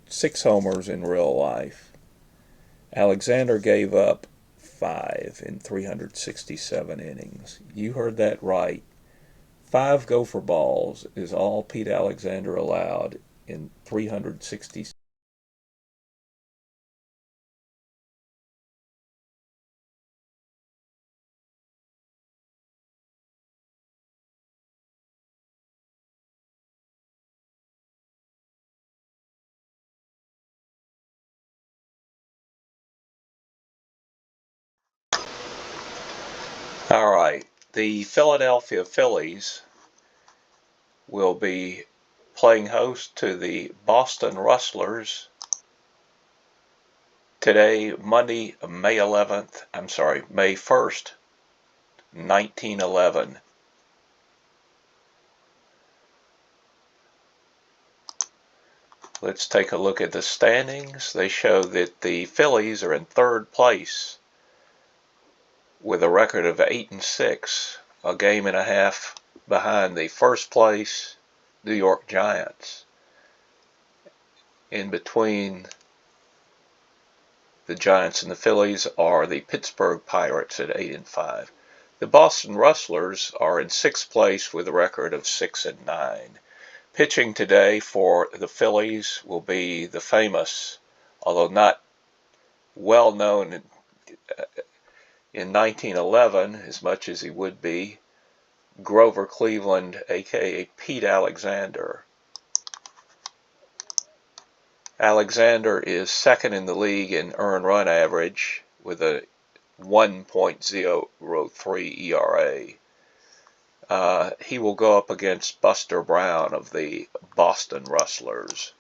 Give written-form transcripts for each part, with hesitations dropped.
6 homers in real life. Alexander gave up 5 in 367 innings. You heard that right. 5 gopher balls is all Pete Alexander allowed in 367. All right, the Philadelphia Phillies will be playing host to the Boston Rustlers today, Monday, May 1st, 1911. Let's take a look at the standings. They show that the Phillies are in 3rd place with a record of 8-6, a game and a half behind the 1st place New York Giants. In between the Giants and the Phillies are the Pittsburgh Pirates at 8-5. The Boston Rustlers are in 6th place with a record of 6-9. Pitching today for the Phillies will be the famous, although not well known in 1911 as much as he would be, Grover Cleveland, aka Pete Alexander. Alexander is 2nd in the league in earned run average with a 1.03 ERA. He will go up against Buster Brown of the Boston Rustlers.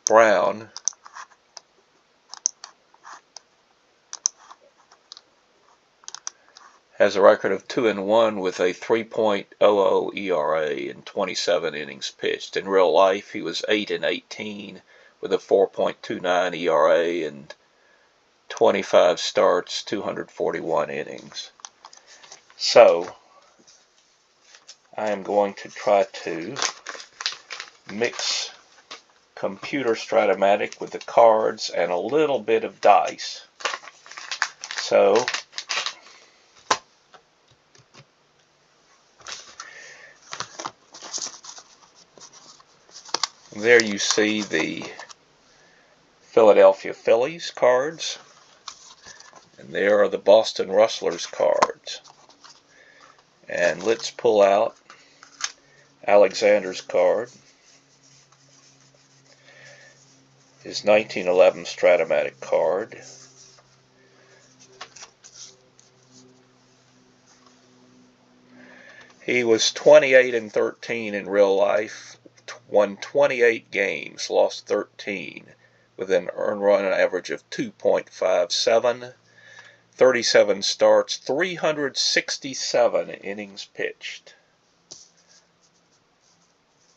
Brown has a record of 2-1 with a 3.00 ERA in 27 innings pitched. In real life, he was 8-18 with a 4.29 ERA and 25 starts, 241 innings. So, I am going to try to mix computer Strat-O-Matic with the cards and a little bit of dice. So, there you see the Philadelphia Phillies cards, and there are the Boston Rustlers cards. And let's pull out Alexander's card, his 1911 Strat-O-Matic card. He was 28-13 in real life, won 28 games, lost 13, with an earned run average of 2.57, 37 starts, 367 innings pitched.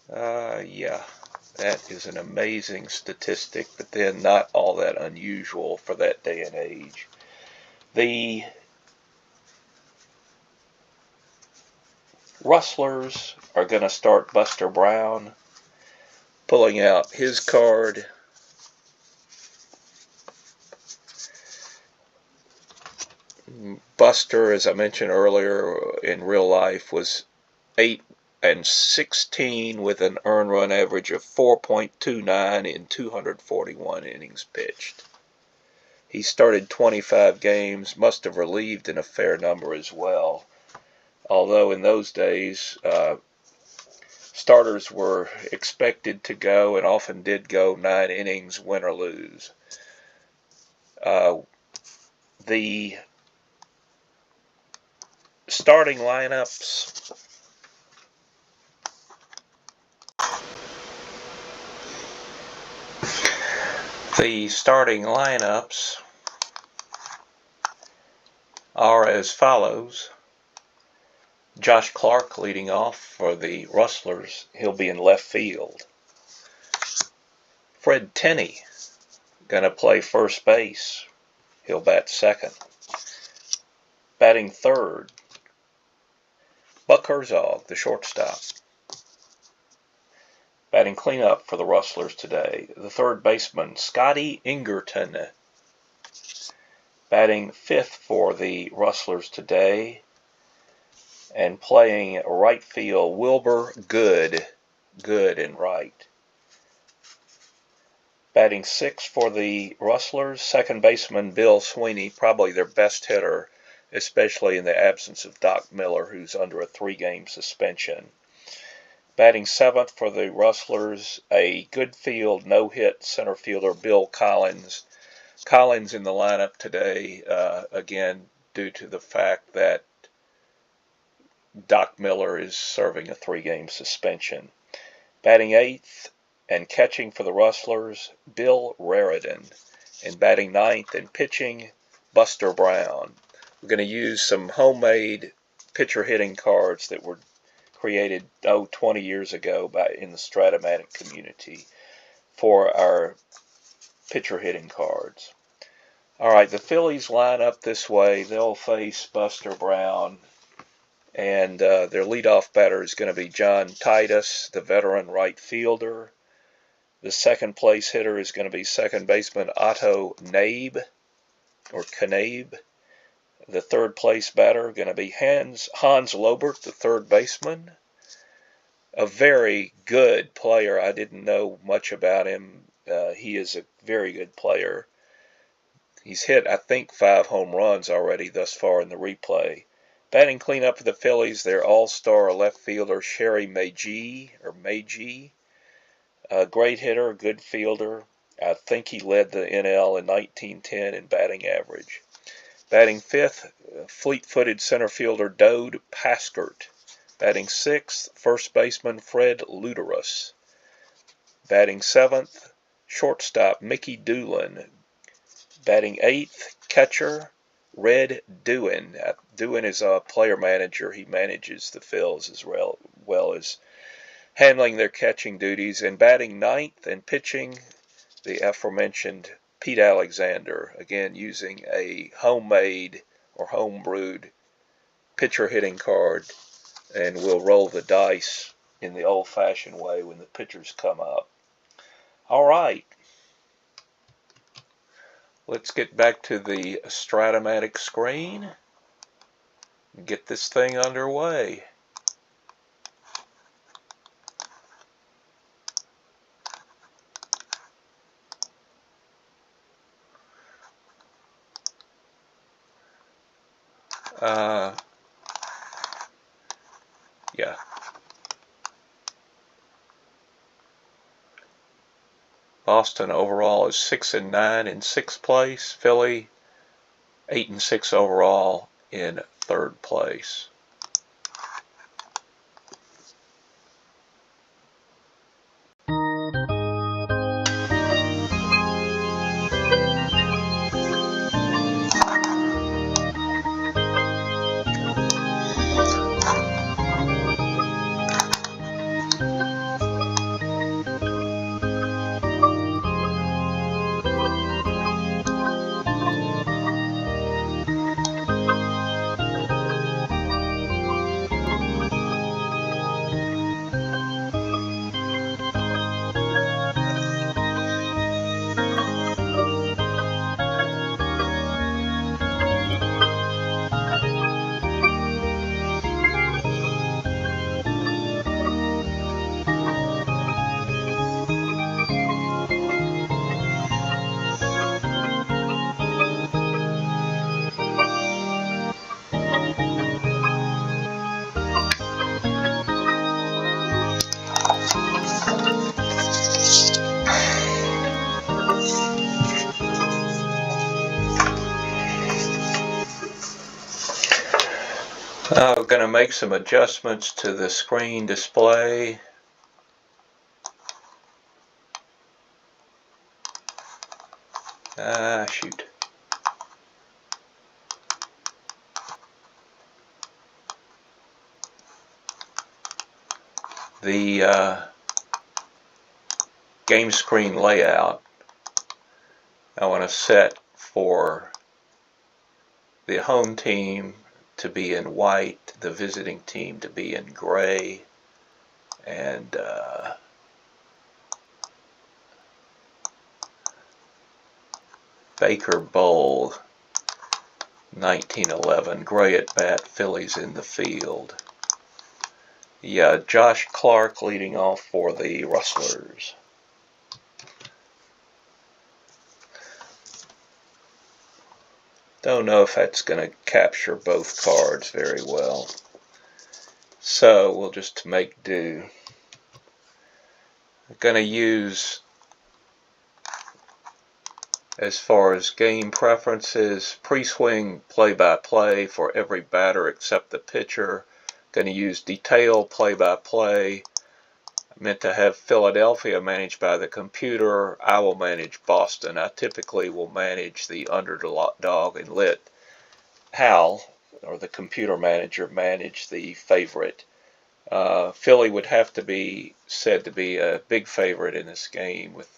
Yeah, that is an amazing statistic, but then not all that unusual for that day and age. The Rustlers are going to start Buster Brown, pulling out his card. Buster, as I mentioned earlier, in real life was 8-16 with an earned run average of 4.29 in 241 innings pitched. He started 25 games, must have relieved in a fair number as well. Although in those days, starters were expected to go and often did go 9 innings, win or lose. The starting lineups. The starting lineups are as follows. Josh Clark leading off for the Rustlers. He'll be in left field. Fred Tenney going to play first base. He'll bat second. Batting third, Buck Herzog, the shortstop. Batting cleanup for the Rustlers today, the third baseman, Scotty Ingerton. Batting fifth for the Rustlers today, and playing right field, Wilbur Good. Good in right. Batting sixth for the Rustlers, second baseman Bill Sweeney, probably their best hitter, especially in the absence of Doc Miller, who's under a 3-game suspension. Batting seventh for the Rustlers, a good field, no-hit center fielder, Bill Collins. Collins in the lineup today, again, due to the fact that Doc Miller is serving a 3-game suspension. Batting eighth and catching for the Rustlers, Bill Raridan. And batting ninth and pitching, Buster Brown. We're going to use some homemade pitcher hitting cards that were created 20 years ago in the Strat-O-Matic community for our pitcher hitting cards. Alright, the Phillies line up this way. They'll face Buster Brown, and their leadoff batter is going to be John Titus, the veteran right fielder. The second place hitter is going to be second baseman Otto Knabe, or Knabe. The third place batter going to be Hans Lobert, the third baseman. A very good player. I didn't know much about him. He is a very good player. He's hit, I think, 5 home runs already thus far in the replay. Batting cleanup for the Phillies, their all-star left fielder Sherry Magee, a great hitter, good fielder. I think he led the NL in 1910 in batting average. Batting fifth, fleet-footed center fielder Dode Paskert. Batting sixth, first baseman Fred Luderus. Batting seventh, shortstop Mickey Doolin. Batting eighth, catcher Red Dewin. Dewin is a player manager. He manages the Phils as well as handling their catching duties. And batting ninth and pitching, the aforementioned Pete Alexander, again using a homemade or home-brewed pitcher hitting card, and we'll roll the dice in the old-fashioned way when the pitchers come up. All right, let's get back to the Strat-O-Matic screen and get this thing underway. Yeah. Boston overall is 6-9 in 6th place. Philly 8-6 overall in 3rd place. I'm going to make some adjustments to the screen display. Shoot. The game screen layout I want to set for the home team to be in white, the visiting team to be in gray, and Baker Bowl, 1911, gray at bat, Phillies in the field. Yeah, Josh Clark leading off for the Rustlers. Don't know if that's going to capture both cards very well. So we'll just make do. I'm going to use, as far as game preferences, pre-swing play-by-play for every batter except the pitcher. Going to use detail play-by-play. I meant to have Philadelphia managed by the computer. I will manage Boston. I typically will manage the underdog and let Hal, or the computer manager, manage the favorite. Philly would have to be said to be a big favorite in this game with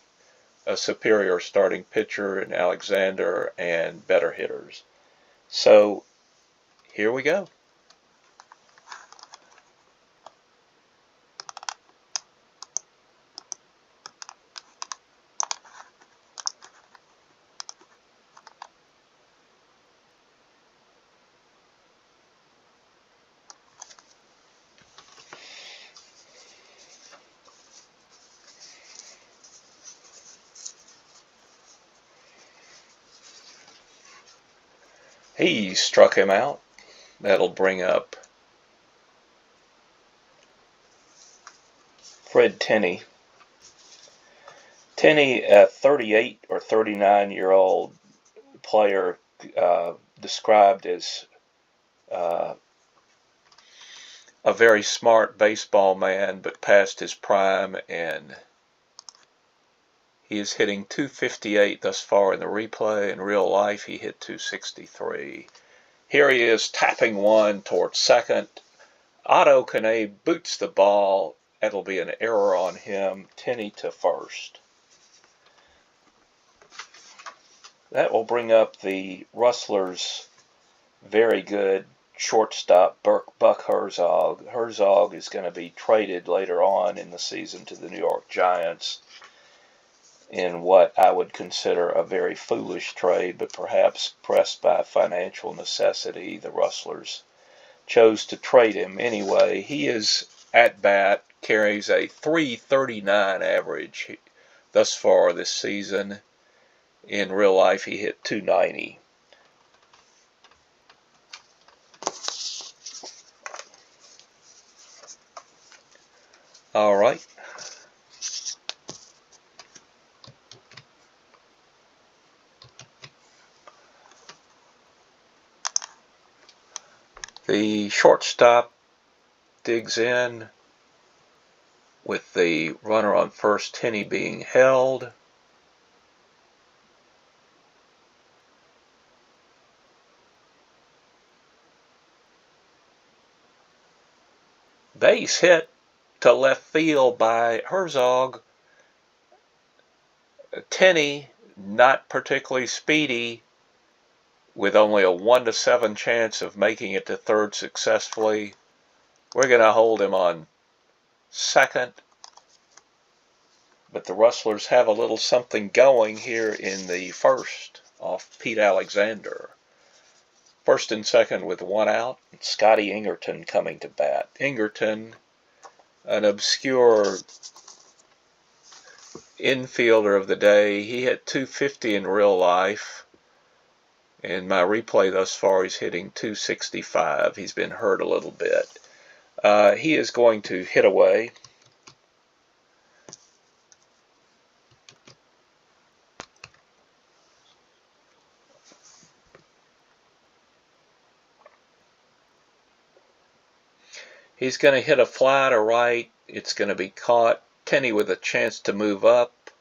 a superior starting pitcher in Alexander and better hitters. So here we go. He struck him out. That'll bring up Fred Tenney. Tenney, a 38 or 39-year-old player, described as a very smart baseball man, but past his prime, and he is hitting .258 thus far in the replay. In real life, he hit .263. Here he is tapping one towards second. Otto Kane boots the ball. That'll be an error on him. Tenney to first. That will bring up the Rustlers' very good shortstop Buck Herzog. Herzog is going to be traded later on in the season to the New York Giants in what I would consider a very foolish trade, but perhaps pressed by financial necessity, the Rustlers chose to trade him anyway. He is at bat, carries a .339 average thus far this season. In real life, he hit .290. All right. The shortstop digs in with the runner on first, Tenney being held. Base hit to left field by Herzog. Tenney, not particularly speedy, with only a 1-to-7 chance of making it to third successfully. We're going to hold him on second. But the Rustlers have a little something going here in the first off Pete Alexander. First and second with one out. Scotty Ingerton coming to bat. Ingerton, an obscure infielder of the day. He hit .250 in real life. In my replay thus far, he's hitting .265. He's been hurt a little bit. He is going to hit away. He's going to hit a fly to right. It's going to be caught. Tenney with a chance to move up.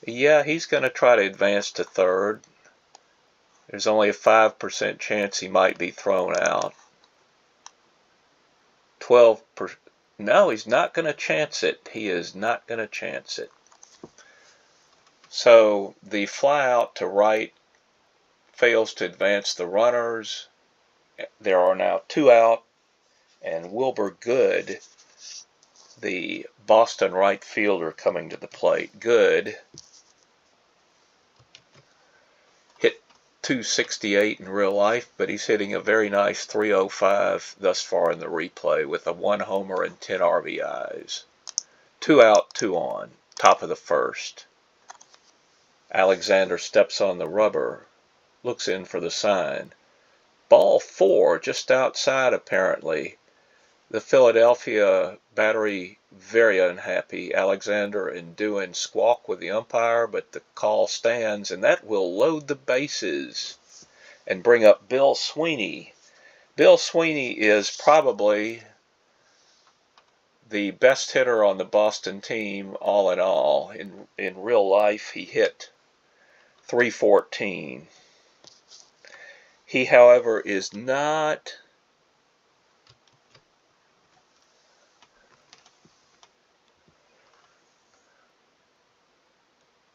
Yeah, he's going to try to advance to third. There's only a 5% chance he might be thrown out. 12%. No, he's not going to chance it. He is not going to chance it. So the fly out to right fails to advance the runners. There are now 2 out, and Wilbur Good, the Boston right fielder, coming to the plate. Good hit .268 in real life, but he's hitting a very nice .305 thus far in the replay with a 1 homer and 10 RBIs. 2 out, 2 on, top of the first. Alexander steps on the rubber, looks in for the sign. Ball 4, just outside apparently. The Philadelphia battery very unhappy. Alexander and Doohan squawk with the umpire, but the call stands, and that will load the bases and bring up Bill Sweeney. Bill Sweeney is probably the best hitter on the Boston team all in all. In real life, he hit .314. He, however, is not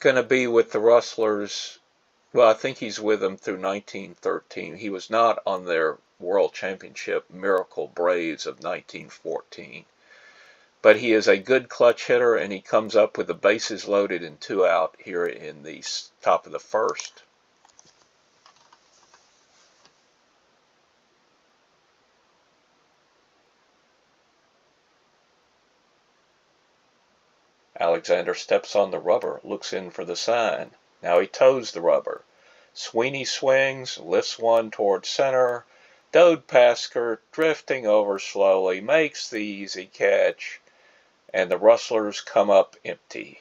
going to be with the Rustlers. Well, I think he's with them through 1913. He was not on their World Championship Miracle Braves of 1914. But he is a good clutch hitter, and he comes up with the bases loaded and 2 out here in the top of the first. Alexander steps on the rubber, looks in for the sign. Now he toes the rubber. Sweeney swings, lifts one toward center. Dode-Pasker drifting over slowly, makes the easy catch, and the Rustlers come up empty.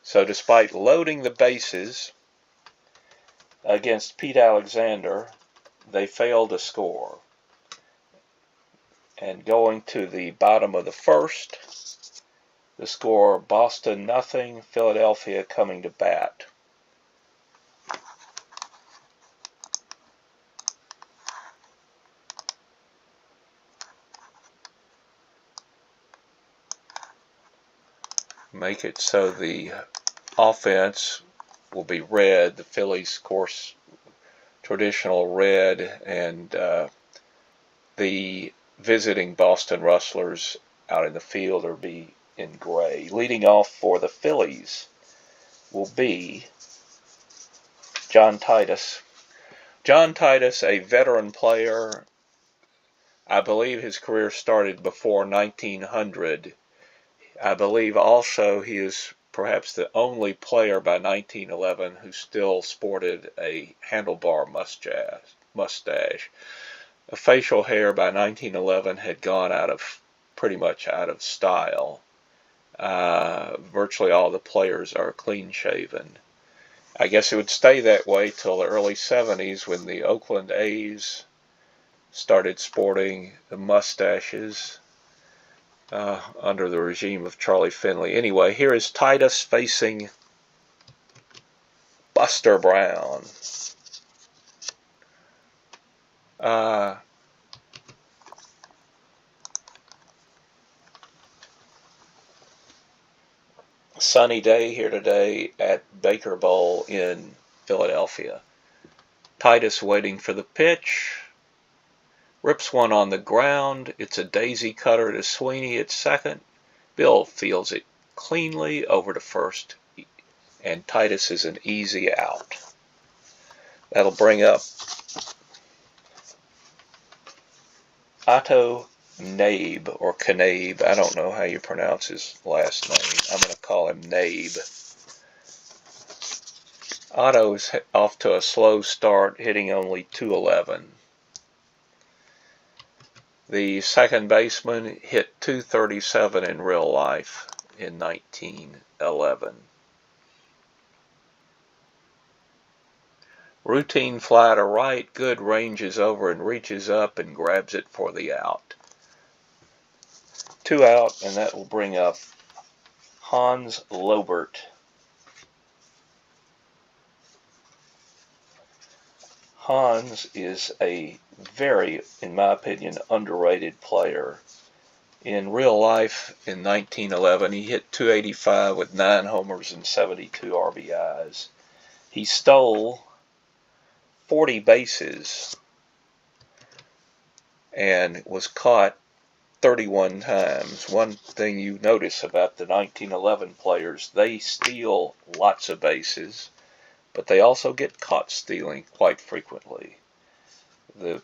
So despite loading the bases against Pete Alexander, they fail to score. And going to the bottom of the first, the score: Boston nothing, Philadelphia coming to bat. Make it so the offense will be red. The Phillies, of course, traditional red, and the visiting Boston Rustlers out in the field will be in gray. Leading off for the Phillies will be John Titus. John Titus, a veteran player. I believe his career started before 1900. I believe also he is perhaps the only player by 1911 who still sported a handlebar mustache. A facial hair by 1911 had gone pretty much out of style. Virtually all the players are clean shaven. I guess it would stay that way till the early 70s when the Oakland A's started sporting the mustaches under the regime of Charlie Finley. Anyway, here is Titus facing Buster Brown. Sunny day here today at Baker Bowl in Philadelphia. Titus waiting for the pitch. Rips one on the ground. It's a daisy cutter to Sweeney at second. Bill fields it cleanly over to first, and Titus is an easy out. That'll bring up Otto Knabe, or Knabe. I don't know how you pronounce his last name. I'm going to call him Knabe. Otto's off to a slow start, hitting only .211. The second baseman hit .237 in real life in 1911. Routine fly to right. Good ranges over and reaches up and grabs it for the out. 2 out, and that will bring up Hans Lobert. Hans is a very, in my opinion, underrated player. In real life, in 1911, he hit .285 with 9 homers and 72 RBIs. He stole 40 bases and was caught 31 times. One thing you notice about the 1911 players, they steal lots of bases, but they also get caught stealing quite frequently. The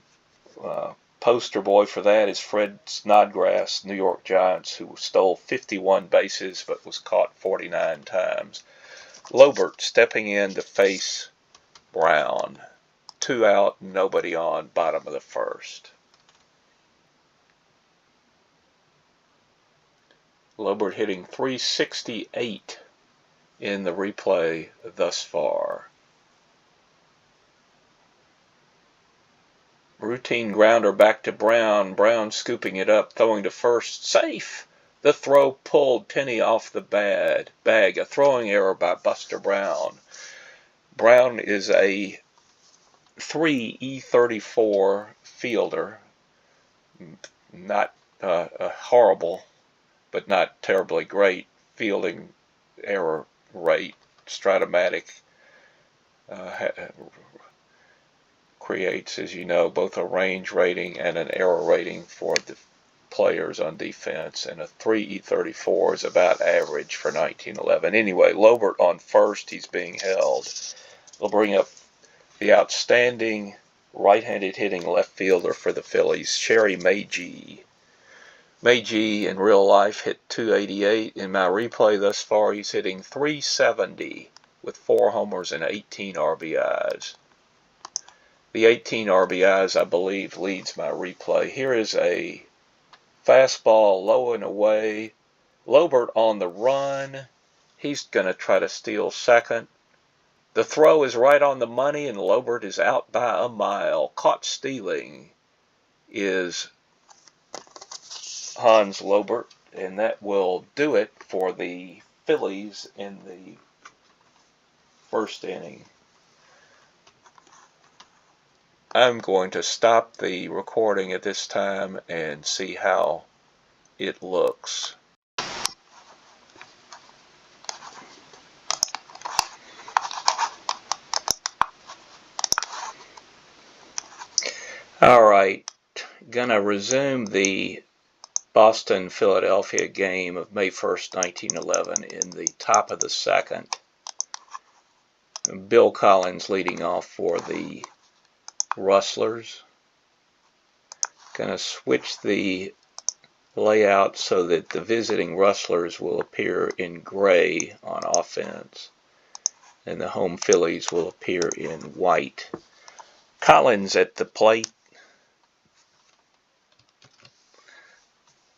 poster boy for that is Fred Snodgrass, New York Giants, who stole 51 bases but was caught 49 times. Lobert stepping in to face Brown. 2 out, nobody on, bottom of the first. Lobert hitting .368 in the replay thus far. Routine grounder back to Brown. Brown scooping it up, throwing to first. Safe! The throw pulled Tenney off the bag. A throwing error by Buster Brown. Brown is a 3 E34 fielder. Not a horrible, but not terribly great fielding error rate. Strat-O-Matic creates, as you know, both a range rating and an error rating for the players on defense, and a 3 E34 is about average for 1911. Anyway, Lobert on first, he's being held. They'll bring up the outstanding right-handed hitting left fielder for the Phillies, Sherry Magee. Magee in real life hit .288. In my replay thus far, he's hitting .370 with 4 homers and 18 RBIs. The 18 RBIs, I believe, leads my replay. Here is a fastball low and away. Lobert on the run. He's going to try to steal second. The throw is right on the money, and Lobert is out by a mile. Caught stealing is Hans Lobert, and that will do it for the Phillies in the first inning. I'm going to stop the recording at this time and see how it looks. Alright, gonna resume the Boston-Philadelphia game of May 1st, 1911 in the top of the second. Bill Collins leading off for the Rustlers. Gonna switch the layout so that the visiting Rustlers will appear in gray on offense and the home Phillies will appear in white. Collins at the plate.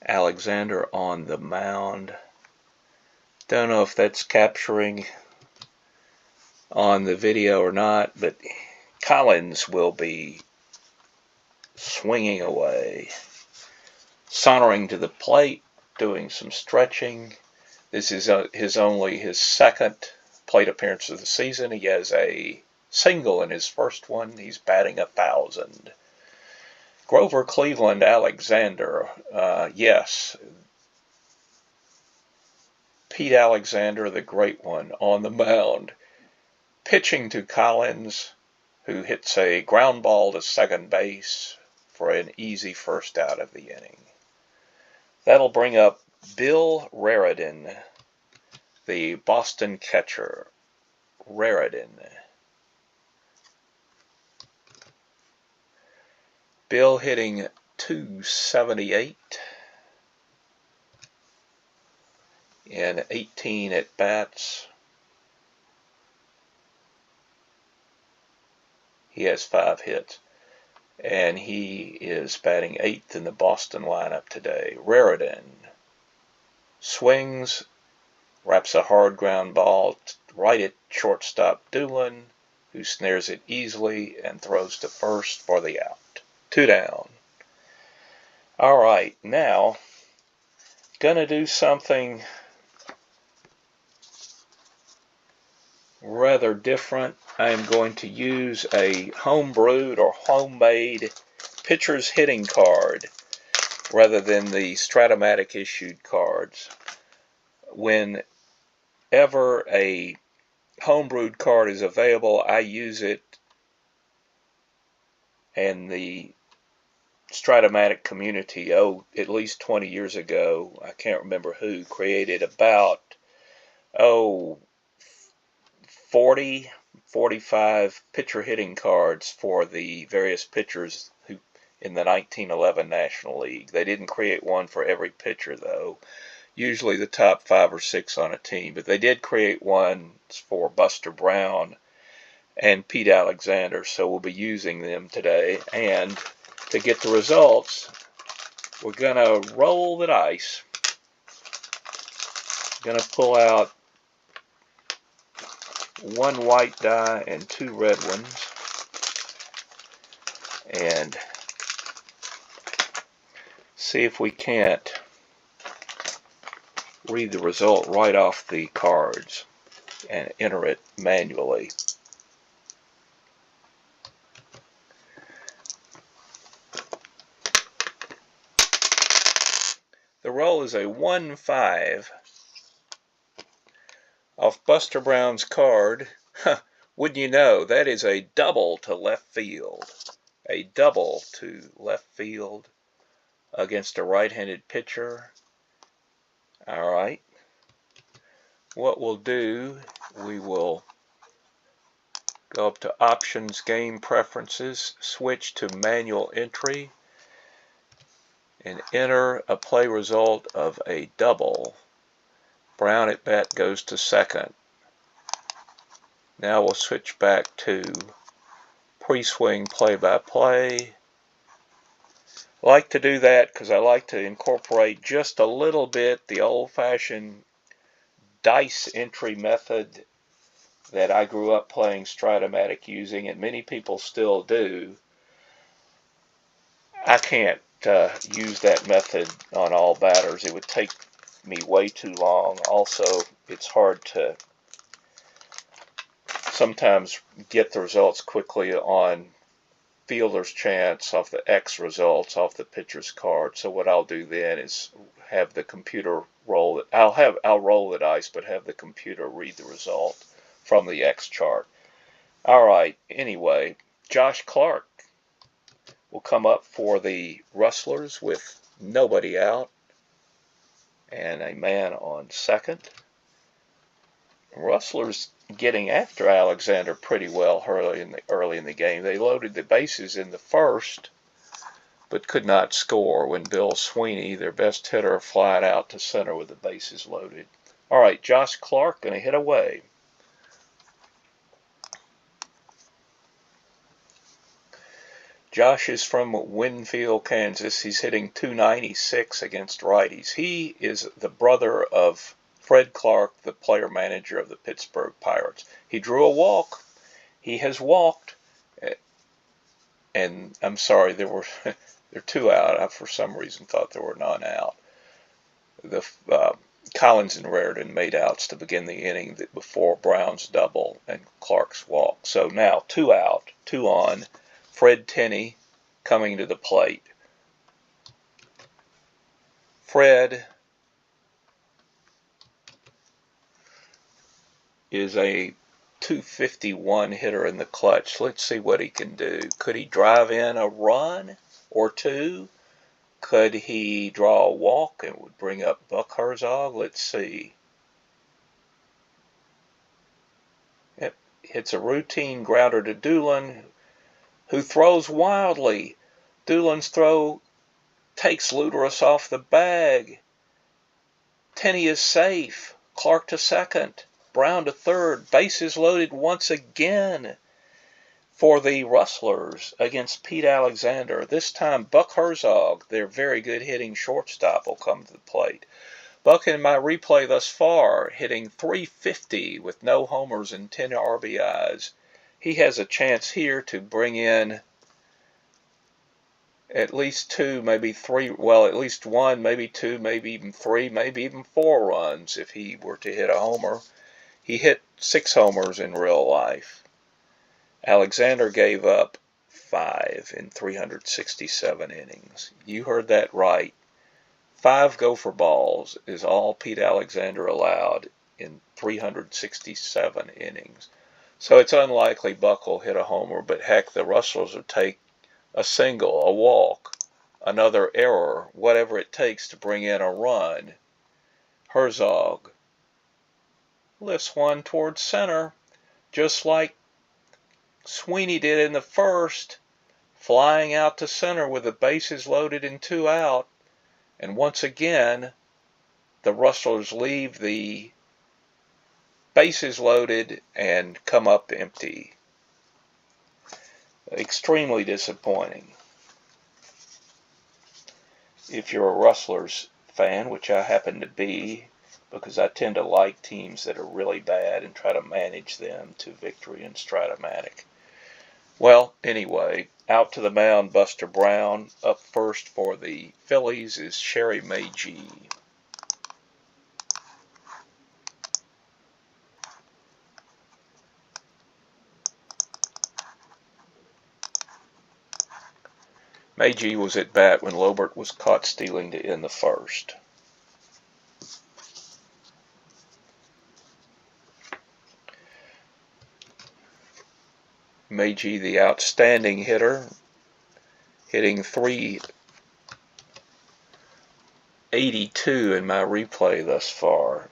Alexander on the mound. Don't know if that's capturing on the video or not, but Collins will be swinging away, sauntering to the plate, doing some stretching. This is only his second plate appearance of the season. He has a single in his first one. He's batting 1,000. Grover Cleveland Alexander, yes, Pete Alexander, the great one, on the mound, pitching to Collins, who hits a ground ball to second base for an easy first out of the inning. That'll bring up Bill Raridan, the Boston catcher. Raridan. Bill hitting .278 in 18 at-bats. He has 5 hits, and he is batting 8th in the Boston lineup today. Raridan swings, wraps a hard ground ball right at shortstop Doolin, who snares it easily and throws to first for the out. 2 down. Alright, now, gonna do something rather different. I'm going to use a home-brewed or homemade pitcher's hitting card rather than the Strat-O-Matic issued cards. Whenever a home-brewed card is available, I use it, and the Strat-O-Matic community, at least 20 years ago, I can't remember who, created about, 40, 45 pitcher hitting cards for the various pitchers who in the 1911 National League. They didn't create one for every pitcher, though. Usually the top 5 or 6 on a team, but they did create one for Buster Brown and Pete Alexander, so we'll be using them today. And to get the results, we're going to roll the dice. Going to pull out 1 white die and 2 red ones, and see if we can't read the result right off the cards and enter it manually. The roll is a 1-5 off Buster Brown's card. Wouldn't you know, that is a double to left field. A double to left field against a right-handed pitcher. All right. What we'll do, we will go up to Options, Game Preferences, switch to Manual Entry, and enter a play result of a double. Brown at bat goes to second. Now we'll switch back to pre-swing play-by-play. I like to do that because I like to incorporate just a little bit the old-fashioned dice entry method that I grew up playing Strat-O-Matic using, and many people still do. I can't use that method on all batters. It would take me way too long. Also, it's hard to sometimes get the results quickly on fielder's chance off the X results off the pitcher's card. So what I'll do then is have the computer roll it. I'll roll the dice, but have the computer read the result from the X chart. All right. Anyway, Josh Clark will come up for the Rustlers with nobody out and a man on second. Rustlers getting after Alexander pretty well early in the game. They loaded the bases in the first, but could not score when Bill Sweeney, their best hitter, flied out to center with the bases loaded. All right, Josh Clark going to hit away. Josh is from Winfield, Kansas. He's hitting .296 against righties. He is the brother of Fred Clark, the player manager of the Pittsburgh Pirates. He drew a walk. He has walked. And I'm sorry, there were 2 out. I, for some reason, thought there were none out. The Collins and Raritan made outs to begin the inning before Brown's double and Clark's walk. So now 2 out, 2 on. Fred Tenney coming to the plate. Fred is a .251 hitter in the clutch. Let's see what he can do. Could he drive in a run or 2? Could he draw a walk and would bring up Buck Herzog? Let's see. Yep. Hits a routine grounder to Doolin, who throws wildly. Doolin's throw takes Luderus off the bag. Tenney is safe. Clark to second. Brown to third. Bases loaded once again for the Rustlers against Pete Alexander. This time Buck Herzog, their very good hitting shortstop, will come to the plate. Buck, in my replay thus far, hitting .350 with no homers and 10 RBIs. He has a chance here to bring in at least 2, maybe 3, well, at least 1, maybe 2, maybe even 3, maybe even 4 runs if he were to hit a homer. He hit 6 homers in real life. Alexander gave up 5 in 367 innings. You heard that right. 5 gopher balls is all Pete Alexander allowed in 367 innings. So it's unlikely Buck will hit a homer, but heck, the Rustlers will take a single, a walk, Another error, whatever it takes to bring in a run. Herzog lifts one towards center, just like Sweeney did in the first, flying out to center with the bases loaded and 2 out. And once again, the Rustlers leave the bases loaded and come up empty. Extremely disappointing. If you're a Rustlers fan, which I happen to be, because I tend to like teams that are really bad and try to manage them to victory in Strat-O-Matic. Well, anyway, out to the mound, Buster Brown. Up first for the Phillies is Sherry Meiji. Meiji was at bat when Lobert was caught stealing to end the first. Meiji, the outstanding hitter, hitting .382 in my replay thus far.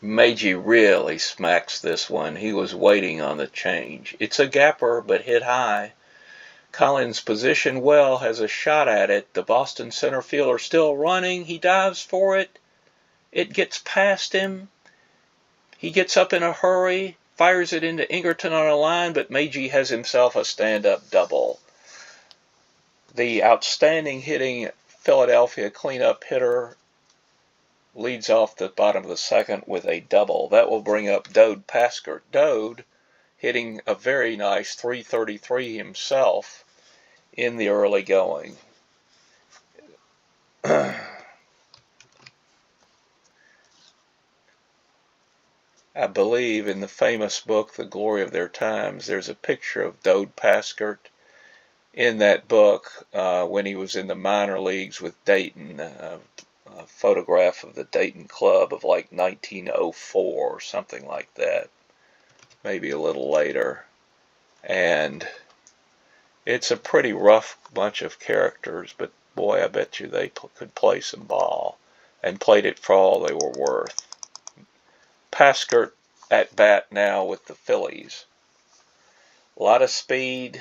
Meiji really smacks this one. He was waiting on the change. It's a gapper, but hit high. Collins positioned well, has a shot at it. The Boston center fielder still running. He dives for it. It gets past him. He gets up in a hurry, fires it into Ingerton on a line, but Meiji has himself a stand-up double. The outstanding hitting Philadelphia cleanup hitter leads off the bottom of the second with a double. That will bring up Dode Paskert. Dode hitting a very nice .333 himself in the early going. I believe in the famous book, The Glory of Their Times, there's a picture of Dode Paskert in that book when he was in the minor leagues with Dayton. A photograph of the Dayton club of like 1904 or something like that, maybe a little later. And it's a pretty rough bunch of characters, but boy, I bet you they could play some ball, and played it for all they were worth. Paskert at bat now with the Phillies. A lot of speed.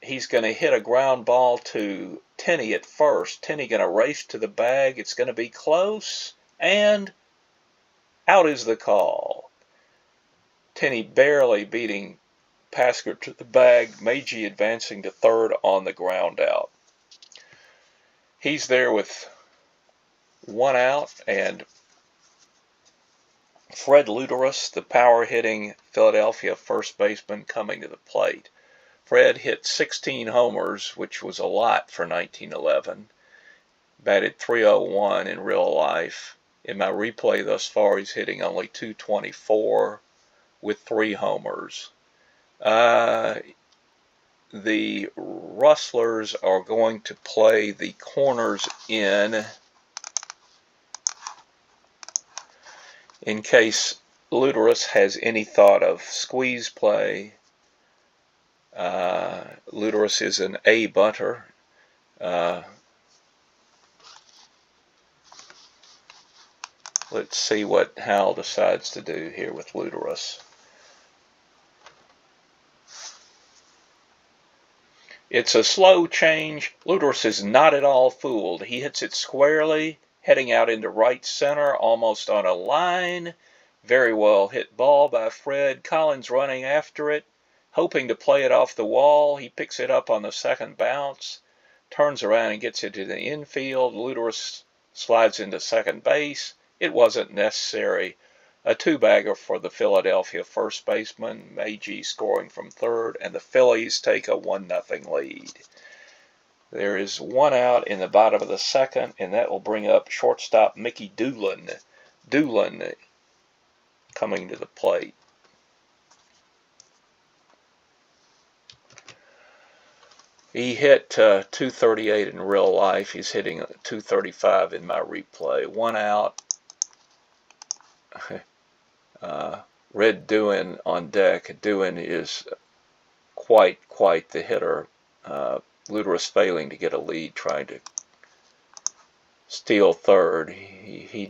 He's going to hit a ground ball to Tenney at first. Tenney going to race to the bag. It's going to be close, and out is the call. Tenney barely beating Paskert to the bag. Meiji advancing to third on the ground out. He's there with 1 out, and Fred Luderus, the power-hitting Philadelphia first baseman, coming to the plate. Fred hit 16 homers, which was a lot for 1911. Batted .301 in real life. In my replay thus far, he's hitting only .224 with 3 homers. The Rustlers are going to play the corners in case Luderus has any thought of squeeze play. Luderus is an A bunter. Let's see what Hal decides to do here with Luderus. It's a slow change. Luderus is not at all fooled. He hits it squarely, heading out into right center, almost on a line. Very well hit ball by Fred. Collins running after it, hoping to play it off the wall. He picks it up on the second bounce, turns around and gets it to the infield. Luderus slides into second base. It wasn't necessary. A 2-bagger for the Philadelphia first baseman, Meiji scoring from third, and the Phillies take a 1-0 lead. There is 1 out in the bottom of the second, and that will bring up shortstop Mickey Doolin. Doolin coming to the plate. He hit 238 in real life. He's hitting 235 in my replay. 1 out. Red Doohan on deck. Doohan is quite the hitter. Luderus failing to get a lead, trying to steal third. He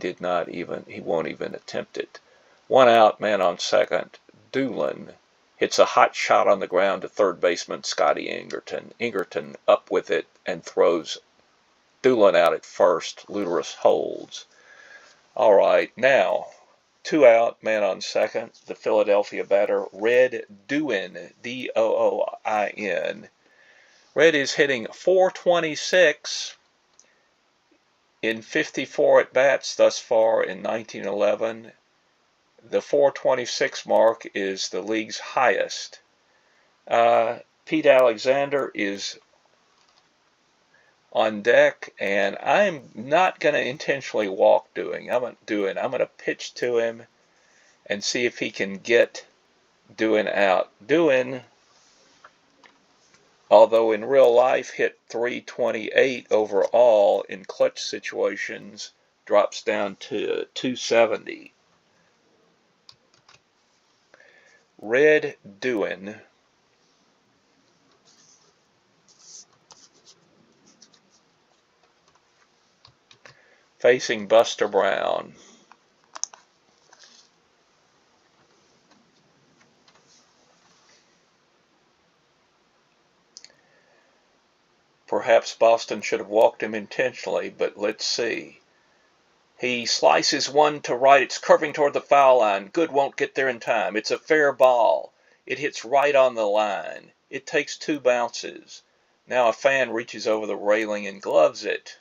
won't even attempt it. 1 out, man on second. Doohan hits a hot shot on the ground to third baseman Scotty Ingerton. Ingerton up with it and throws Doohan out at first. Luderus holds. All right, now 2 out, man on second. The Philadelphia batter, Red Doohan, D-O-O-I-N. Red is hitting .426 in 54 at-bats thus far in 1911. The .426 mark is the league's highest. Pete Alexander is on deck, and I'm not going to intentionally walk Doohan. I'm going to pitch to him and see if he can get Doohan out. Doohan, although in real life hit .328 overall in clutch situations, drops down to .270. Red Doohan facing Buster Brown. Perhaps Boston should have walked him intentionally, but let's see. He slices one to right. It's curving toward the foul line. Good won't get there in time. It's a fair ball. It hits right on the line. It takes 2 bounces. Now a fan reaches over the railing and gloves it.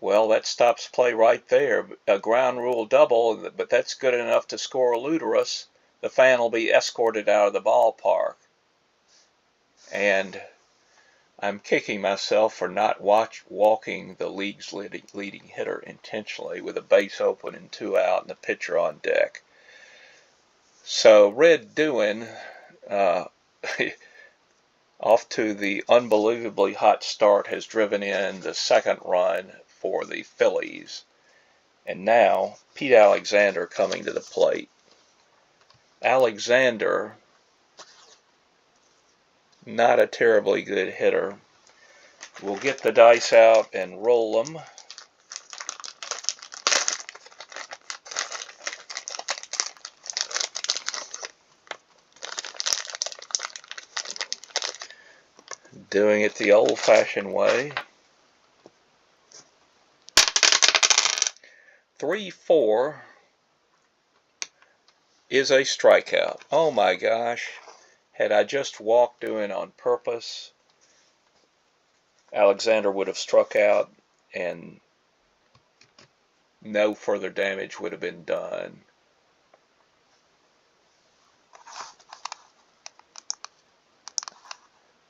Well, that stops play right there. A ground rule double, but that's good enough to score a Luderus. The fan will be escorted out of the ballpark. And I'm kicking myself for not walking the league's leading hitter intentionally with a base open and 2 out and the pitcher on deck. So Red Doohan, off to the unbelievably hot start, has driven in the second run for the Phillies. And now Pete Alexander coming to the plate. Alexander, not a terribly good hitter. We'll get the dice out and roll them. Doing it the old-fashioned way. 3-4 is a strikeout. Oh my gosh. Had I just walked Doohan on purpose, Alexander would have struck out and no further damage would have been done.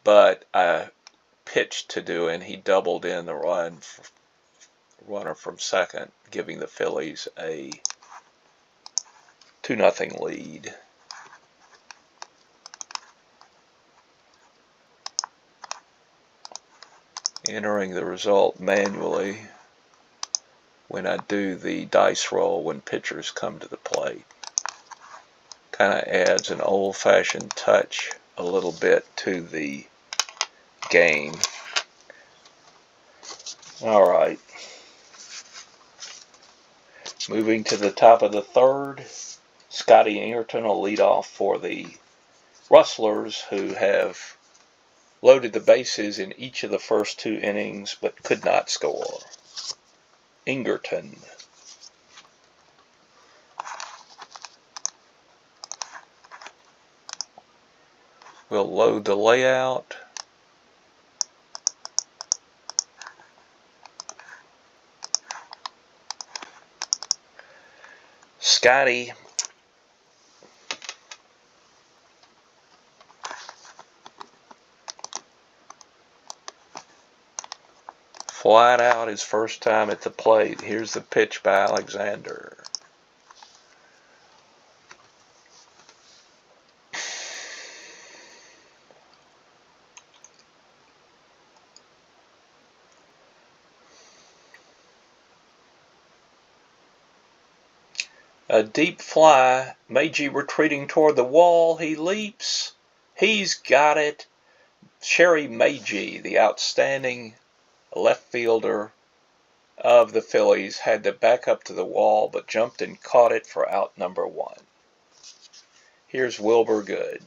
But I pitched to Doohan. He doubled in the runner from second, giving the Phillies a 2-0 lead. Entering the result manually when I do the dice roll when pitchers come to the plate. Kind of adds an old-fashioned touch a little bit to the game. All right. Moving to the top of the third, Scotty Ingerton will lead off for the Rustlers, who have loaded the bases in each of the first 2 innings but could not score. Ingerton. We'll load the layout. Scotty flat out his first time at the plate. Here's the pitch by Alexander. A deep fly. Meiji retreating toward the wall. He leaps. He's got it. Sherry Meiji, the outstanding left fielder of the Phillies, had to back up to the wall, but jumped and caught it for out number 1. Here's Wilbur Good.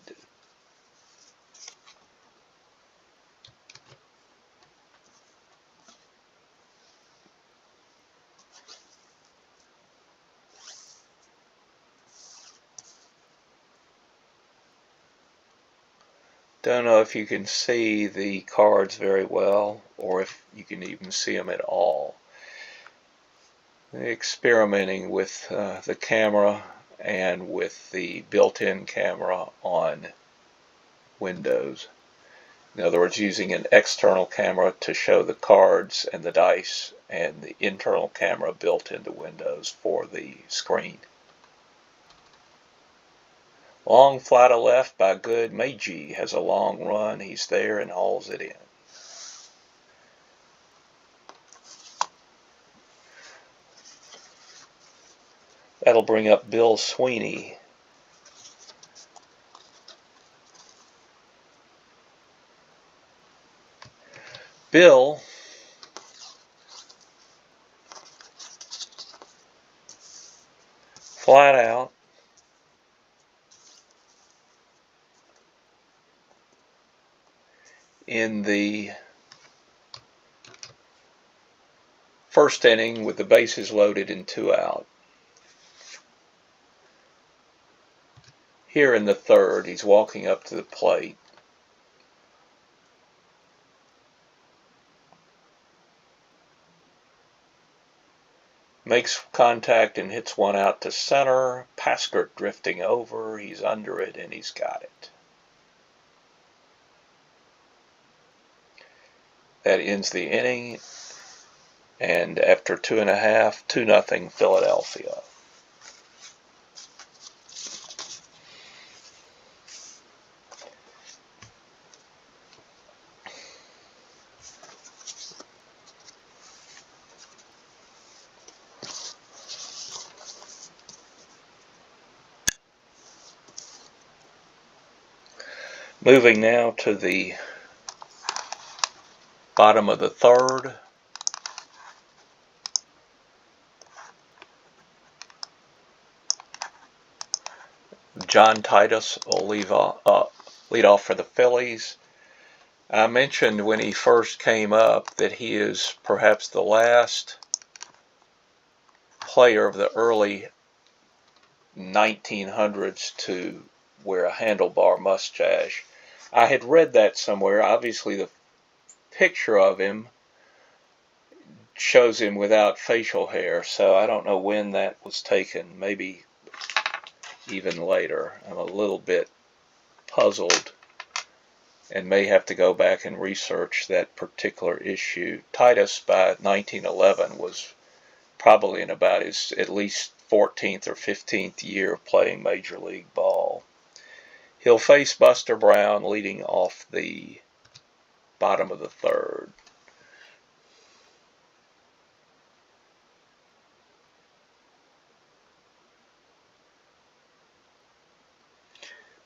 Don't know if you can see the cards very well, or if you can even see them at all. Experimenting with the camera and with the built-in camera on Windows. In other words, using an external camera to show the cards and the dice, and the internal camera built into Windows for the screen. Long fly to left by Good. Meiji has a long run. He's there and hauls it in. That'll bring up Bill Sweeney. Bill flat out. In the first inning with the bases loaded and 2 out. Here in the third, he's walking up to the plate. Makes contact and hits one out to center. Paskert drifting over. He's under it and he's got it. That ends the inning. And after 2.5, 2-0 Philadelphia. Moving now to the bottom of the third. John Titus will lead off for the Phillies. I mentioned when he first came up that he is perhaps the last player of the early 1900s to wear a handlebar mustache. I had read that somewhere. Obviously, the picture of him shows him without facial hair, so I don't know when that was taken. Maybe even later. I'm a little bit puzzled and may have to go back and research that particular issue. Titus, by 1911, was probably in about his at least 14th or 15th year of playing Major League Ball. He'll face Buster Brown leading off the bottom of the third.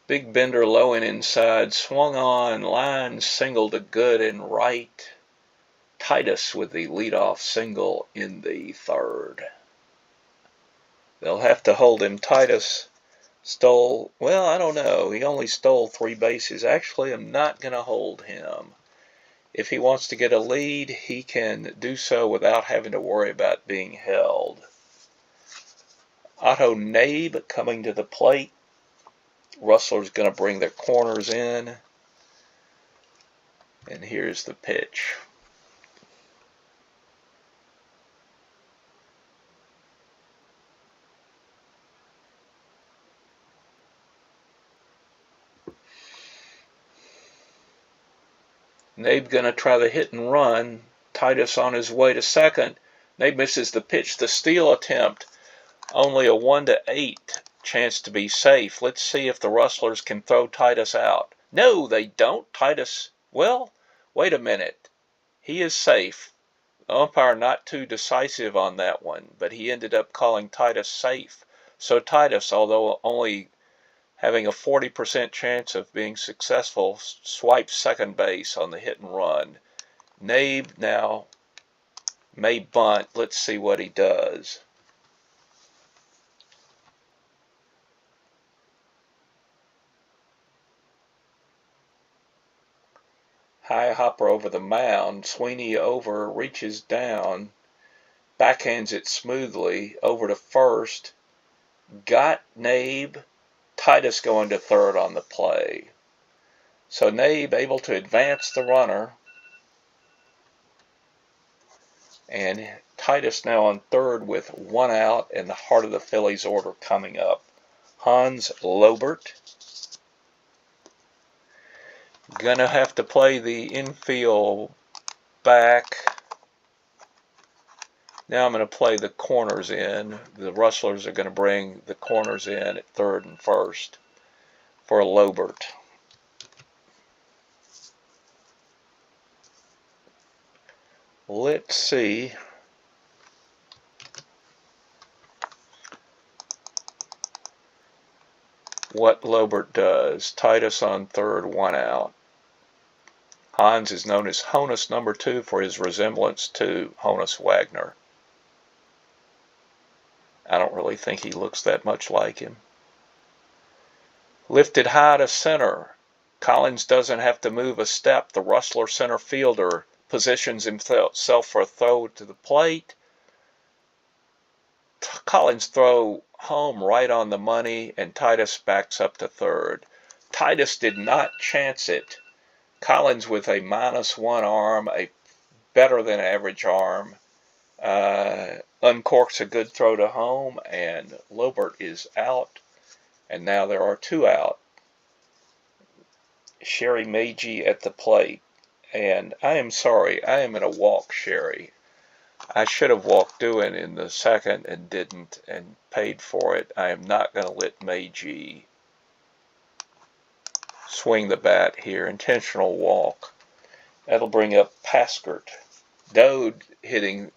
Big bender low and inside, swung on, line single to Good and right. Titus with the leadoff single in the third. They'll have to hold him. Titus stole, well, I don't know. He only stole 3 bases. Actually, I'm not going to hold him. If he wants to get a lead, he can do so without having to worry about being held. Otto Nabe coming to the plate. Rustlers going to bring their corners in. And here's the pitch. Nabe going to try the hit and run. Titus on his way to second. Nabe misses the pitch. The steal attempt. Only a 1-8 chance to be safe. Let's see if the Rustlers can throw Titus out. No, they don't. Titus, well, wait a minute. He is safe. The umpire not too decisive on that one, but he ended up calling Titus safe. So Titus, although only having a 40% chance of being successful, swipes second base on the hit and run. Nabe now may bunt. Let's see what he does. High hopper over the mound. Sweeney over, reaches down, backhands it smoothly over to first. Got Nabe. Titus going to third on the play. So Nabe able to advance the runner. And Titus now on third with one out and the heart of the Phillies order coming up. Hans Lobert. Gonna have to play the infield back. Now I'm going to play the corners in. The Rustlers are going to bring the corners in at third and first for Lobert. Let's see what Lobert does. Titus on third, one out. Hans is known as Honus number 2 for his resemblance to Honus Wagner. I don't really think he looks that much like him. Lifted high to center. Collins doesn't have to move a step. The Rustler center fielder positions himself for a throw to the plate. Collins throw home right on the money, and Titus backs up to third. Titus did not chance it. Collins with a -1 arm, a better than average arm, uncorks a good throw to home, and Lobert is out. And now there are 2 out. Sherry Meiji at the plate. And I am sorry, I am going to walk Sherry. I should have walked Doohan in the second and didn't and paid for it. I am not going to let Meiji swing the bat here. Intentional walk. That'll bring up Paskert. Dode hitting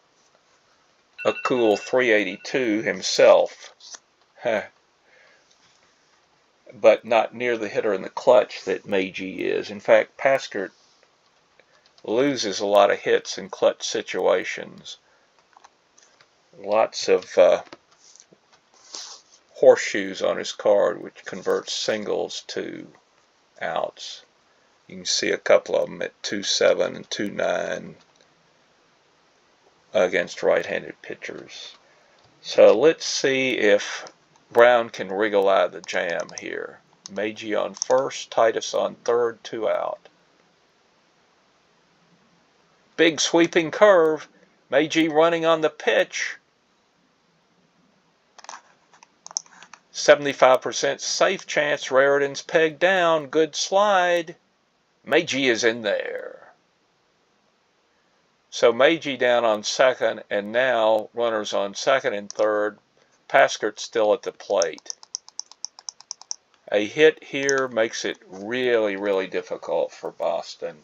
a cool 382 himself. But not near the hitter in the clutch that Meiji is. In fact, Paskert loses a lot of hits in clutch situations. Lots of horseshoes on his card, which converts singles to outs. You can see a couple of them at 2-7 and 2-9 against right-handed pitchers. So let's see if Brown can wriggle out of the jam here. Meiji on first, Titus on third, 2 out. Big sweeping curve. Meiji running on the pitch. 75% safe chance. Raritan's pegged down. Good slide. Meiji is in there. So Meiji down on second, and now runners on second and third. Paskert still at the plate. A hit here makes it really, really difficult for Boston.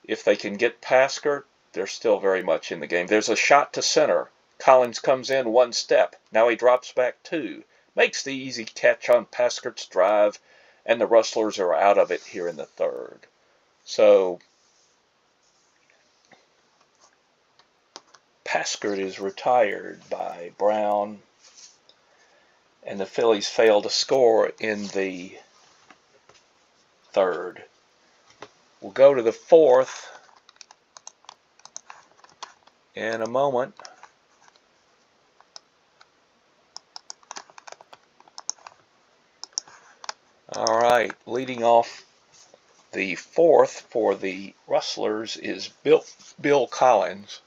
If they can get Paskert, they're still very much in the game. There's a shot to center. Collins comes in 1 step. Now he drops back 2. Makes the easy catch on Paskert's drive, and the Rustlers are out of it here in the third. So Paskert is retired by Brown, and the Phillies fail to score in the third. We'll go to the fourth in a moment. All right, leading off the fourth for the Rustlers is Bill Collins.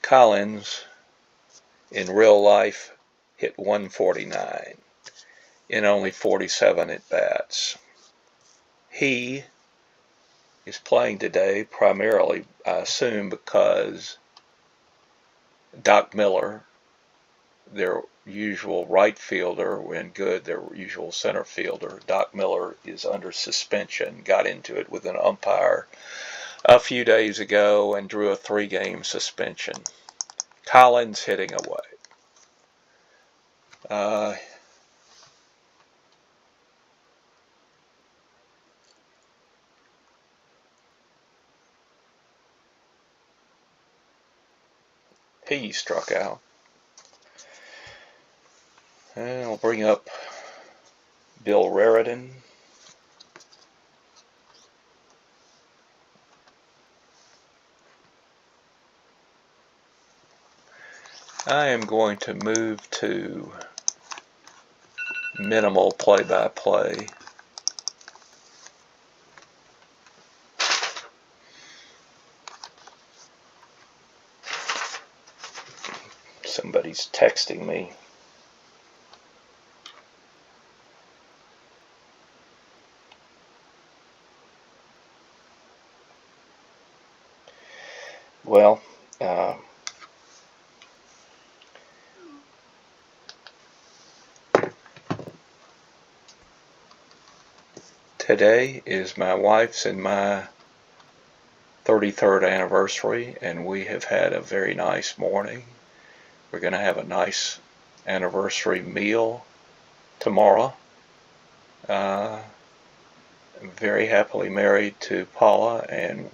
Collins, in real life, hit 149 in only 47 at-bats. He is playing today primarily, I assume, because Doc Miller, their usual right fielder, when good, their usual center fielder, Doc Miller is under suspension, got into it with an umpire a few days ago and drew a 3-game suspension. Collins hitting away. He struck out. And I'll bring up Bill Raritan. I am going to move to minimal play-by-play. Somebody's texting me. Well, today is my wife's and my 33rd anniversary, and we have had a very nice morning. We're going to have a nice anniversary meal tomorrow. I'm very happily married to Paula, and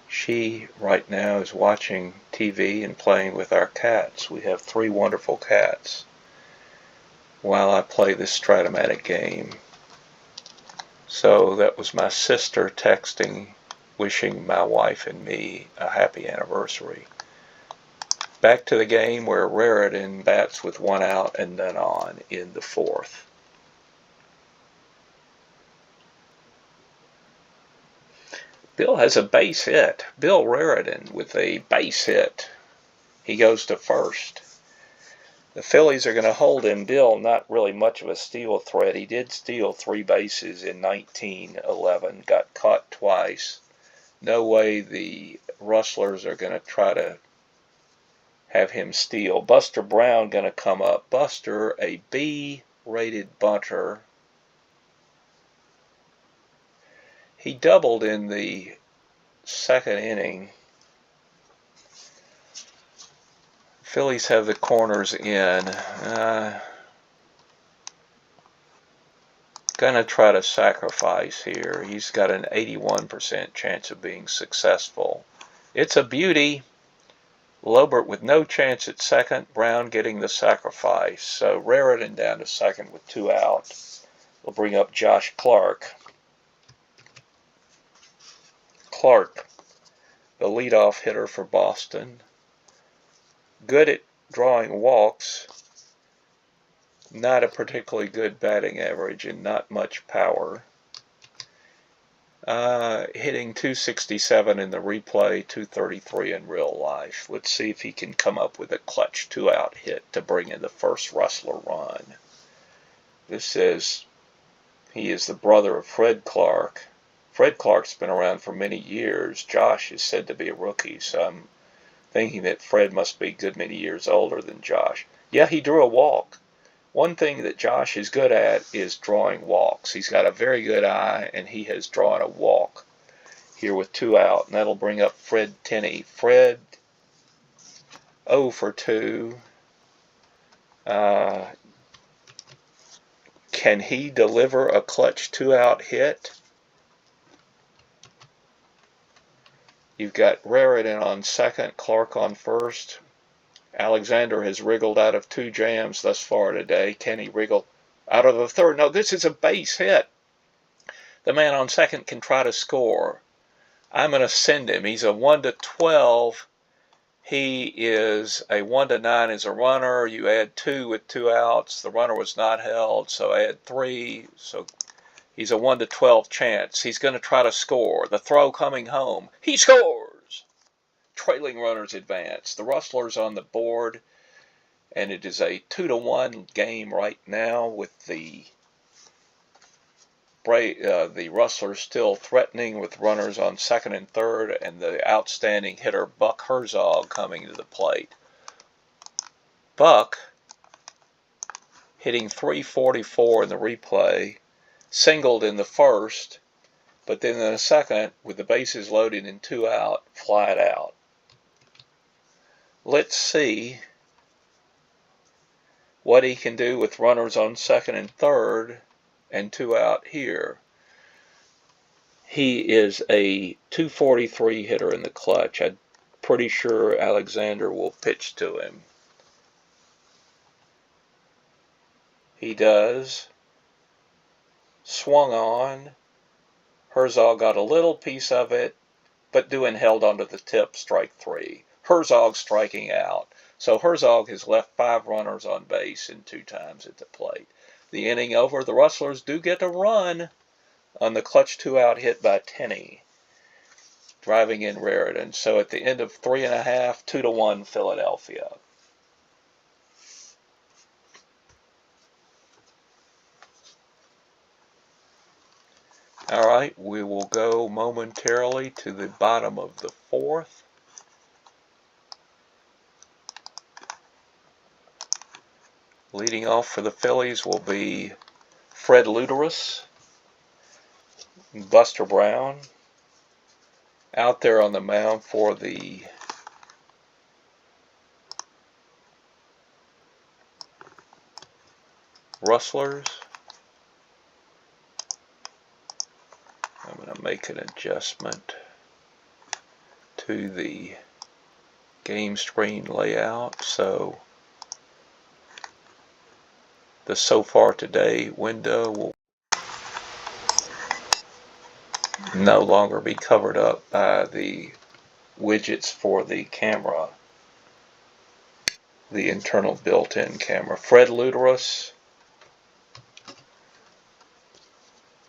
she right now is watching TV and playing with our cats. We have 3 wonderful cats while I play this Strat-O-Matic game. So that was my sister texting, wishing my wife and me a happy anniversary. Back to the game where Raritan bats with 1 out and none on in the 4th. Bill has a base hit. Bill Raritan with a base hit. He goes to first. The Phillies are going to hold him. Bill, not really much of a steal threat. He did steal 3 bases in 1911. Got caught twice. No way the Rustlers are going to try to have him steal. Buster Brown going to come up. Buster, a B-rated bunter. He doubled in the 2nd inning. Phillies have the corners in. Gonna try to sacrifice here. He's got an 81% chance of being successful. It's a beauty. Lobert with no chance at second. Brown getting the sacrifice. So Raritan down to second with 2 out. We'll bring up Josh Clark. Clark, the leadoff hitter for Boston. Good at drawing walks. Not a particularly good batting average and not much power. Hitting 267 in the replay, 233 in real life. Let's see if he can come up with a clutch 2-out hit to bring in the first Rustler run. This says he is the brother of Fred Clark. Fred Clark's been around for many years. Josh is said to be a rookie, so I'm thinking that Fred must be a good many years older than Josh. Yeah, he drew a walk. One thing that Josh is good at is drawing walks. He's got a very good eye, and he has drawn a walk here with 2 out, and that'll bring up Fred Tenney. Fred 0 for 2. Can he deliver a clutch 2-out hit? You've got Raritan on second, Clark on first. Alexander has wriggled out of 2 jams thus far today. Can he wriggle out of the third? No, this is a base hit. The man on second can try to score. I'm going to send him. He's a 1 to 12. He is a 1 to 9 as a runner. You add 2 with 2 outs. The runner was not held, so add 3. So he's a 1 to 12 chance. He's going to try to score. The throw coming home. He scores! Trailing runners advance. The Rustlers on the board, and it is a 2 to 1 game right now with the Rustlers still threatening with runners on second and third, and the outstanding hitter Buck Herzog coming to the plate. Buck hitting .344 in the replay, singled in the first, but then in the second, with the bases loaded and 2 out, fly it out. Let's see what he can do with runners on second and third and 2 out here. He is a 243 hitter in the clutch. I'm pretty sure Alexander will pitch to him. He does. Swung on. Herzog got a little piece of it, but Doohan held onto the tip, strike 3. Herzog striking out. So Herzog has left 5 runners on base and 2 times at the plate. The inning over, the Rustlers do get a run on the clutch 2-out hit by Tenney, driving in Raritan. So at the end of 3.5, 2-1 Philadelphia. All right, we will go momentarily to the bottom of the 4th. Leading off for the Phillies will be Fred Luderus, Buster Brown. Out there on the mound for the Rustlers. I'm going to make an adjustment to the game screen layout so the So Far Today window will no longer be covered up by the widgets for the camera, the internal built-in camera. Fred Luderus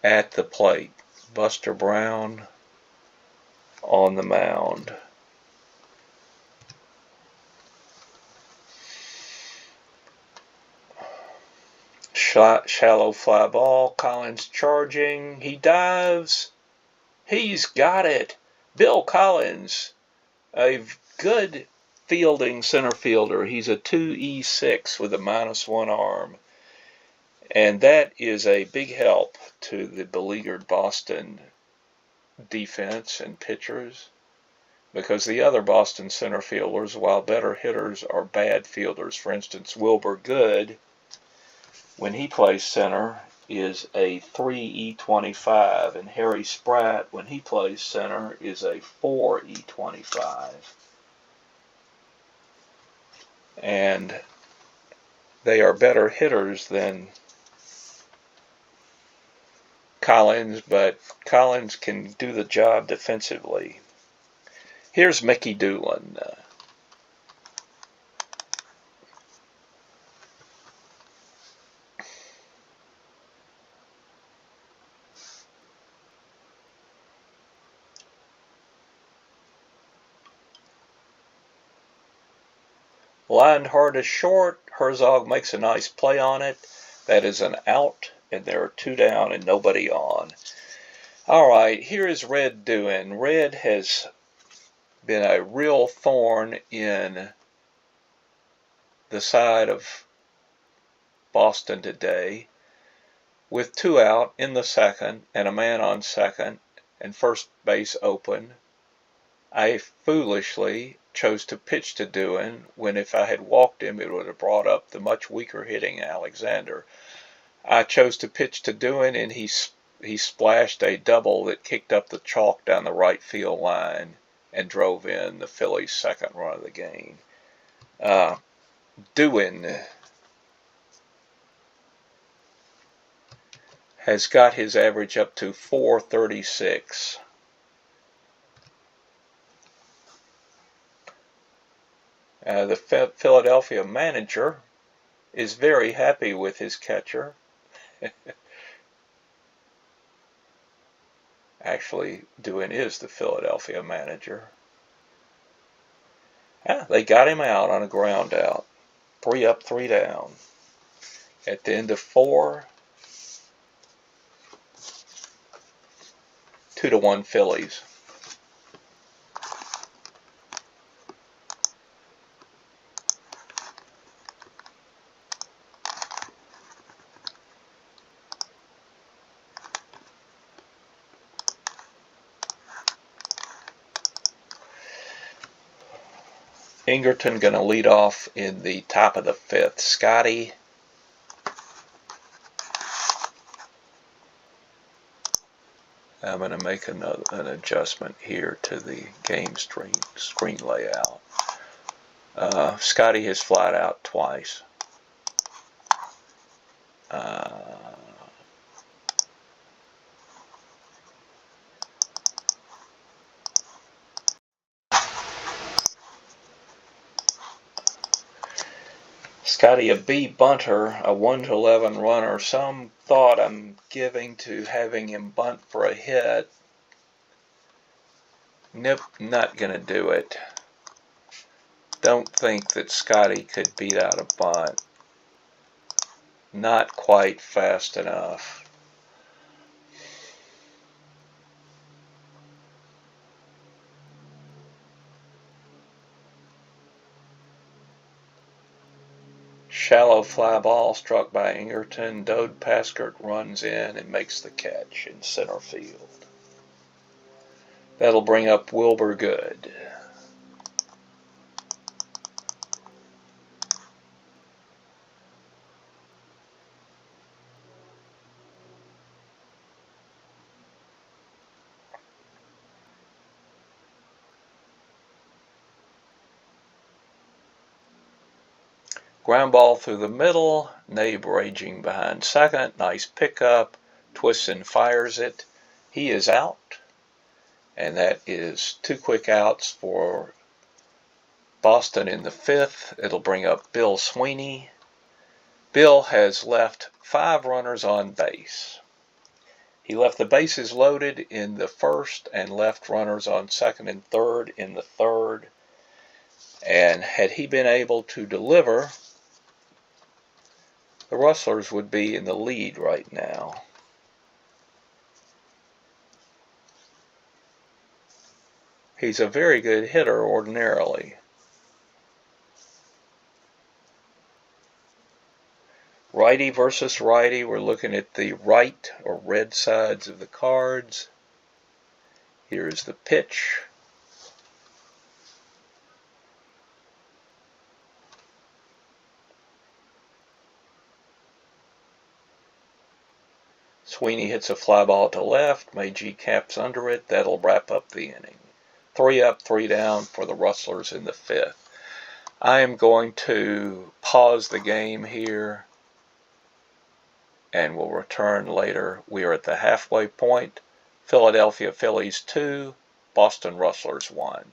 at the plate. Buster Brown on the mound. Shallow fly ball. Collins charging. He dives. He's got it. Bill Collins, a good fielding center fielder. He's a 2E6 with a -1 arm. And that is a big help to the beleaguered Boston defense and pitchers, because the other Boston center fielders, while better hitters, are bad fielders. For instance, Wilbur Good, when he plays center, is a 3E25, and Harry Spratt, when he plays center, is a 4E25. And they are better hitters than Collins, but Collins can do the job defensively. Here's Mickey Doolin. Lined hard to short. Herzog makes a nice play on it. That is an out, and there are 2 down and nobody on. All right, here is Red Doohan. Red has been a real thorn in the side of Boston today, with 2 out in the second and a man on second and first base open. I foolishly chose to pitch to Doohan, when if I had walked him, it would have brought up the much weaker hitting Alexander. I chose to pitch to Doohan, and he splashed a double that kicked up the chalk down the right field line and drove in the Phillies' second run of the game. Doohan has got his average up to 436. The Philadelphia manager is very happy with his catcher. Actually, Doohan is the Philadelphia manager. They got him out on a ground out. 3 up, 3 down. At the end of 4, 2-1 Phillies. Ingerton going to lead off in the top of the 5th. Scotty. I'm going to make an adjustment here to the game screen layout. Scotty has flied out twice. Scotty, a B bunter, a 1-11 runner. Some thought I'm giving to having him bunt for a hit. Nope, not going to do it. Don't think that Scotty could beat out a bunt. Not quite fast enough. Shallow fly ball struck by Ingerton. Dode Paskert runs in and makes the catch in center field. That'll bring up Wilbur Good. Ground ball through the middle. Nabe raging behind second. Nice pickup. Twists and fires it. He is out. And that is 2 quick outs for Boston in the 5th. It'll bring up Bill Sweeney. Bill has left 5 runners on base. He left the bases loaded in the 1st and left runners on 2nd and 3rd in the 3rd. And had he been able to deliver, the Rustlers would be in the lead right now. He's a very good hitter ordinarily. Righty versus righty. We're looking at the right or red sides of the cards. Here's the pitch. Sweeney hits a fly ball to left. Meiji caps under it. That'll wrap up the inning. 3 up, 3 down for the Rustlers in the 5th. I am going to pause the game here and we'll return later. We are at the halfway point. Philadelphia Phillies 2, Boston Rustlers 1.